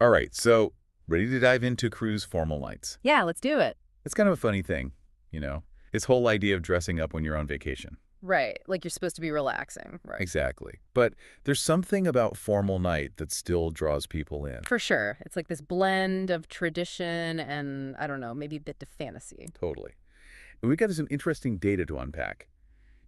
All right, so ready to dive into cruise formal nights. Yeah, let's do it. It's kind of a funny thing, you know, this whole idea of dressing up when you're on vacation. Right, like you're supposed to be relaxing, right? Exactly. But there's something about formal night that still draws people in. For sure. It's like this blend of tradition and, I don't know, maybe a bit of fantasy. Totally. And we got some interesting data to unpack.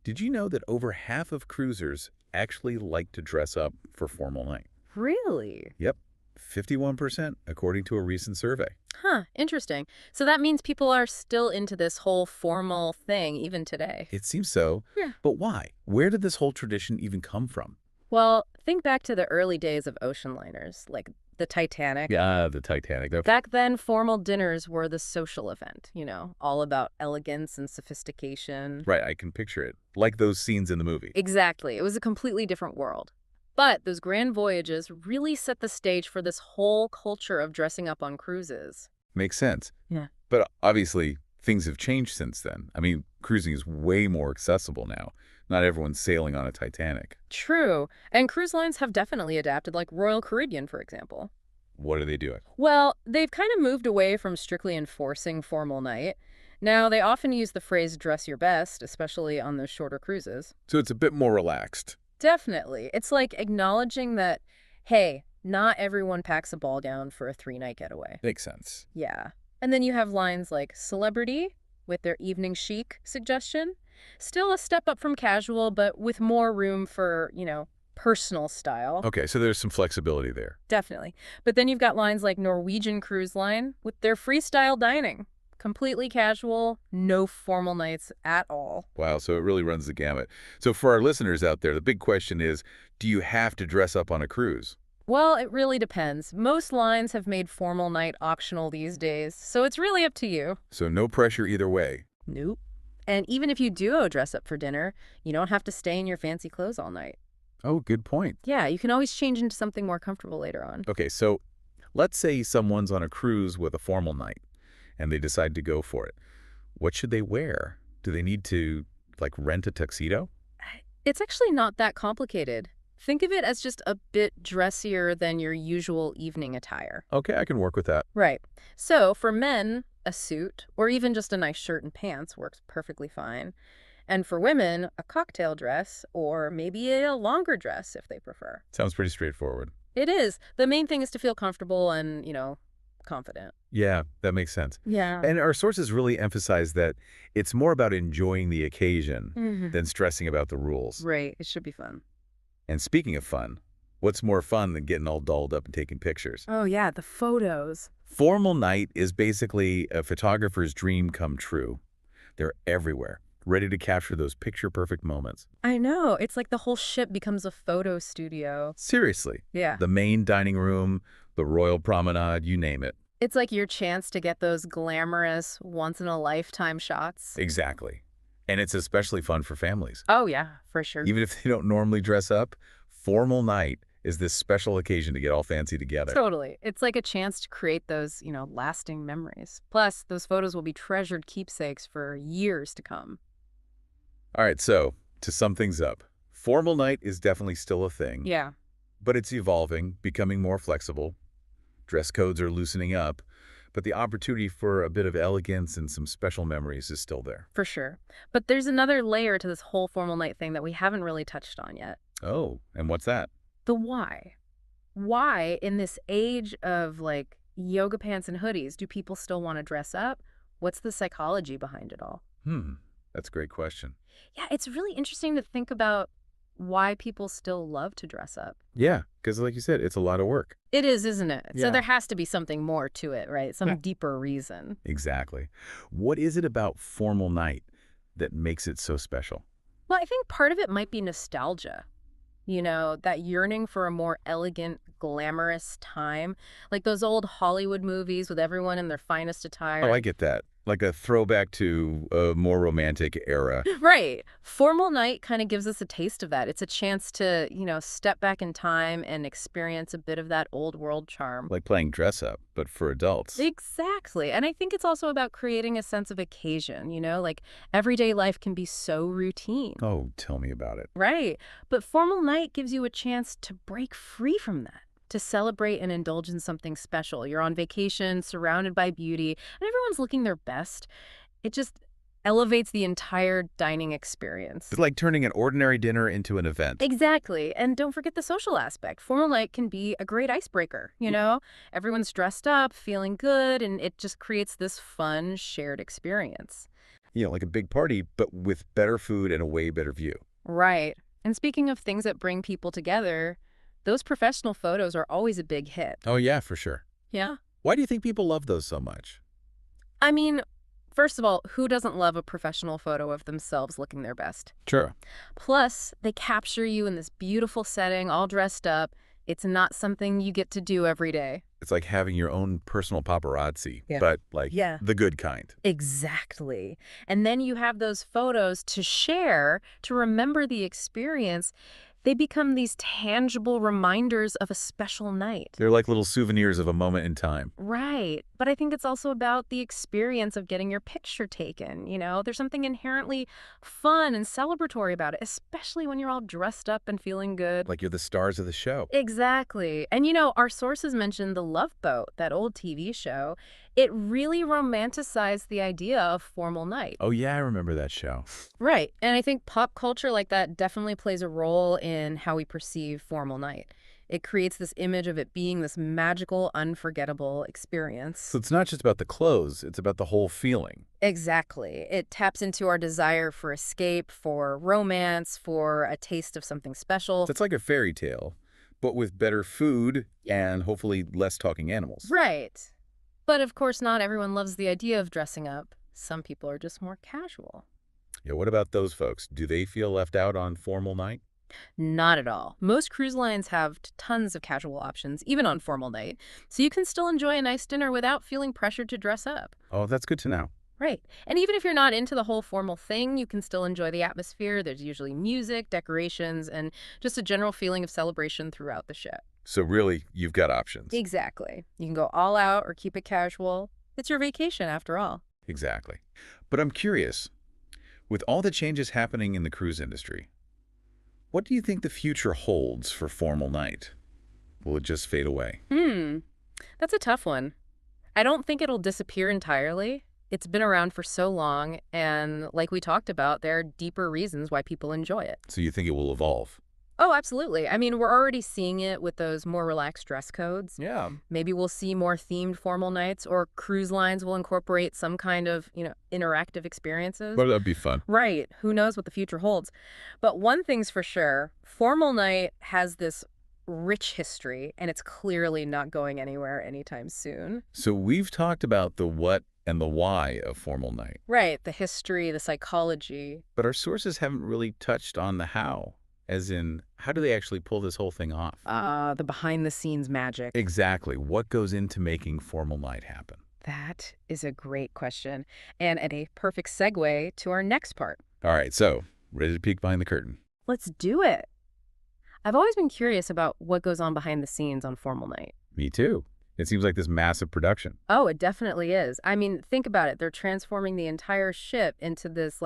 Did you know that over half of cruisers actually like to dress up for formal night? Really? Yep, 51% according to a recent survey. Huh, interesting. So that means people are still into this whole formal thing even today. It seems so. Yeah. But why? Where did this whole tradition even come from? Well, think back to the early days of ocean liners, like the Titanic. Yeah, the Titanic. Back then, formal dinners were the social event, all about elegance and sophistication. Right, I can picture it. Like those scenes in the movie. Exactly. It was a completely different world. But those grand voyages really set the stage for this whole culture of dressing up on cruises. Makes sense. Yeah. But obviously, things have changed since then. I mean, cruising is way more accessible now. Not everyone's sailing on a Titanic. True. And cruise lines have definitely adapted, like Royal Caribbean, for example. What are they doing? Well, they've kind of moved away from strictly enforcing formal night. Now, they often use the phrase dress your best, especially on those shorter cruises. So it's a bit more relaxed. Definitely. It's like acknowledging that, hey, not everyone packs a ball gown for a 3-night getaway. Makes sense. Yeah. And then you have lines like celebrity with their evening chic suggestion. Still a step up from casual, but with more room for, personal style. Okay, so there's some flexibility there. Definitely. But then you've got lines like Norwegian Cruise Line with their freestyle dining. Completely casual, no formal nights at all. Wow, so it really runs the gamut. So for our listeners out there, the big question is, do you have to dress up on a cruise? Well, it really depends. Most lines have made formal night optional these days, so it's really up to you. So no pressure either way. Nope. And even if you do dress up for dinner, you don't have to stay in your fancy clothes all night. Oh, good point. Yeah, you can always change into something more comfortable later on. Okay, so let's say someone's on a cruise with a formal night and they decide to go for it. What should they wear? Do they need to, like, rent a tuxedo? It's actually not that complicated. Think of it as just a bit dressier than your usual evening attire. Okay, I can work with that. Right. So for men, a suit or even just a nice shirt and pants works perfectly fine. And for women, a cocktail dress or maybe a longer dress if they prefer. Sounds pretty straightforward. It is. The main thing is to feel comfortable and, confident. Yeah, that makes sense. Yeah. And our sources really emphasize that it's more about enjoying the occasion than stressing about the rules. Right. It should be fun. And speaking of fun, what's more fun than getting all dolled up and taking pictures? Oh, yeah, the photos. Formal night is basically a photographer's dream come true. They're everywhere, ready to capture those picture-perfect moments. I know. It's like the whole ship becomes a photo studio. Seriously. Yeah. The main dining room, the royal promenade, you name it. It's like your chance to get those glamorous, once-in-a-lifetime shots. Exactly. And it's especially fun for families. Oh, yeah, for sure. Even if they don't normally dress up, formal night is this special occasion to get all fancy together. Totally. It's like a chance to create those, lasting memories. Plus, those photos will be treasured keepsakes for years to come. All right, so to sum things up, formal night is definitely still a thing. Yeah. But it's evolving, becoming more flexible. Dress codes are loosening up, but the opportunity for a bit of elegance and some special memories is still there. For sure. But there's another layer to this whole formal night thing that we haven't really touched on yet. Oh, and what's that? The why. Why, in this age of, yoga pants and hoodies, do people still want to dress up? What's the psychology behind it all? That's a great question. Yeah, it's really interesting to think about why people still love to dress up. Yeah, because like you said, it's a lot of work. It is, isn't it? Yeah. So there has to be something more to it, right? Some Yeah. deeper reason. Exactly. What is it about formal night that makes it so special? Well, I think part of it might be nostalgia. That yearning for a more elegant, glamorous time. Like those old Hollywood movies with everyone in their finest attire. Oh, I get that. Like a throwback to a more romantic era. Right. Formal night kind of gives us a taste of that. It's a chance to, step back in time and experience a bit of that old world charm. Like playing dress up, but for adults. Exactly. And I think it's also about creating a sense of occasion, like everyday life can be so routine. Oh, tell me about it. Right. But formal night gives you a chance to break free from that, to celebrate and indulge in something special. You're on vacation, surrounded by beauty, and everyone's looking their best. It just elevates the entire dining It's experience. like turning an ordinary dinner into an event. Exactly. And don't forget the social aspect. Formal night can be a great icebreaker, you know? Everyone's dressed up, feeling good, and it just creates this fun, shared experience. Like a big party, but with better food and a way better view. Right. And speaking of things that bring people together, those professional photos are always a big hit. Oh, yeah, for sure. Yeah. Why do you think people love those so much? I mean, first of all, who doesn't love a professional photo of themselves looking their best? Sure. Plus, they capture you in this beautiful setting, all dressed up. It's not something you get to do every day. It's like having your own personal paparazzi, Yeah. but like Yeah. the good kind. Exactly. And then you have those photos to share, to remember the experience. They become these tangible reminders of a special night. They're like little souvenirs of a moment in time. Right. But I think it's also about the experience of getting your picture taken. There's something inherently fun and celebratory about it, especially when you're all dressed up and feeling good. Like you're the stars of the show. Exactly. And our sources mentioned The Love Boat, that old TV show. It really romanticized the idea of formal night. Oh, yeah, I remember that show. Right. And I think pop culture like that definitely plays a role in how we perceive formal night. It creates this image of it being this magical, unforgettable experience. So it's not just about the clothes, it's about the whole feeling. Exactly. It taps into our desire for escape, for romance, for a taste of something special. So it's like a fairy tale, but with better food and hopefully less talking animals. Right. But of course, not everyone loves the idea of dressing up. Some people are just more casual. Yeah, what about those folks? Do they feel left out on formal night? Not at all. Most cruise lines have tons of casual options, even on formal night, so you can still enjoy a nice dinner without feeling pressured to dress up. Oh, that's good to know. Right. And even if you're not into the whole formal thing, you can still enjoy the atmosphere. There's usually music, decorations, and just a general feeling of celebration throughout the ship. So really, you've got options. Exactly. You can go all out or keep it casual. It's your vacation after all. Exactly. But I'm curious, with all the changes happening in the cruise industry, what do you think the future holds for formal night? Will it just fade away? That's a tough one. I don't think it'll disappear entirely. It's been around for so long, and like we talked about, there are deeper reasons why people enjoy it. So you think it will evolve? Oh, absolutely. I mean, we're already seeing it with those more relaxed dress codes. Yeah. Maybe we'll see more themed formal nights, or cruise lines will incorporate some kind of, interactive experiences. But that'd be fun. Right. Who knows what the future holds? But one thing's for sure, formal night has this rich history, and it's clearly not going anywhere anytime soon. So we've talked about the what and the why of formal night, Right. The history, the psychology. but our sources haven't really touched on the how, as in, how do they actually pull this whole thing off? The behind the scenes magic. Exactly. What goes into making formal night happen? That is a great question, and a perfect segue to our next part. All right, so ready to peek behind the curtain? Let's do it. I've always been curious about what goes on behind the scenes on formal night. Me too. It seems like this massive production. Oh, it definitely is. I mean, think about it. They're transforming the entire ship into this,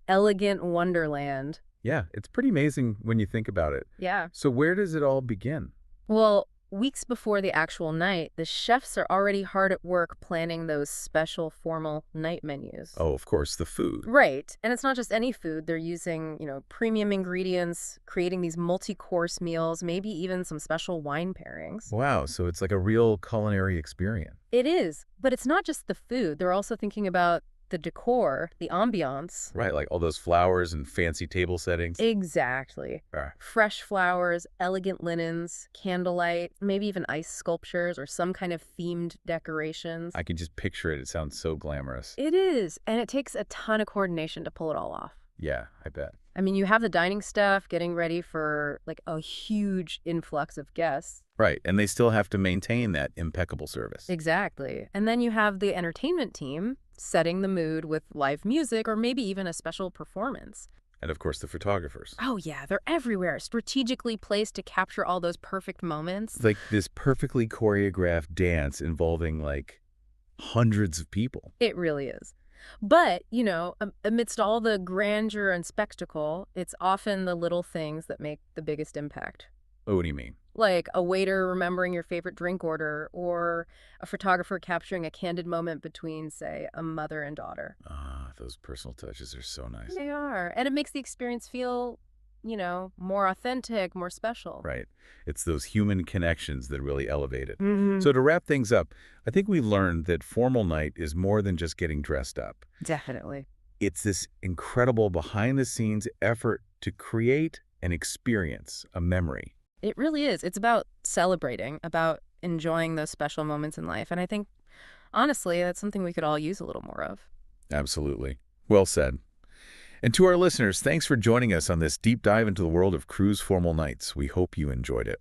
elegant wonderland. Yeah, it's pretty amazing when you think about it. Yeah. So where does it all begin? Well, weeks before the actual night, the chefs are already hard at work planning those special formal night menus. Oh, of course, the food. Right. And it's not just any food. They're using, premium ingredients, creating these multi-course meals, maybe even some special wine pairings. Wow, so it's like a real culinary experience. It is. But it's not just the food. They're also thinking about the decor, the ambiance. Right, like all those flowers and fancy table settings. Exactly. Ah, Fresh flowers, elegant linens, candlelight, maybe even ice sculptures or some kind of themed decorations. I can just picture it. It sounds so glamorous. It is. And it takes a ton of coordination to pull it all off. Yeah, I bet. I mean, you have the dining staff getting ready for a huge influx of guests. Right, and they still have to maintain that impeccable service. Exactly. And then you have the entertainment team setting the mood with live music or maybe even a special performance. And of course, the photographers. Oh, yeah, they're everywhere, strategically placed to capture all those perfect moments. It's like this perfectly choreographed dance involving hundreds of people. It really is. But, amidst all the grandeur and spectacle, it's often the little things that make the biggest impact. Oh, what do you mean? Like a waiter remembering your favorite drink order or a photographer capturing a candid moment between, say, a mother and daughter. Ah, those personal touches are so nice. They are. And it makes the experience feel, more authentic, more special. Right. It's those human connections that really elevate it. Hmm. So to wrap things up, I think we learned that formal night is more than just getting dressed up. Definitely. It's this incredible behind-the-scenes effort to create an experience, a memory. It really is. It's about celebrating, about enjoying those special moments in life. And I think, honestly, that's something we could all use a little more of. Absolutely. Well said. And to our listeners, thanks for joining us on this deep dive into the world of cruise formal nights. We hope you enjoyed it.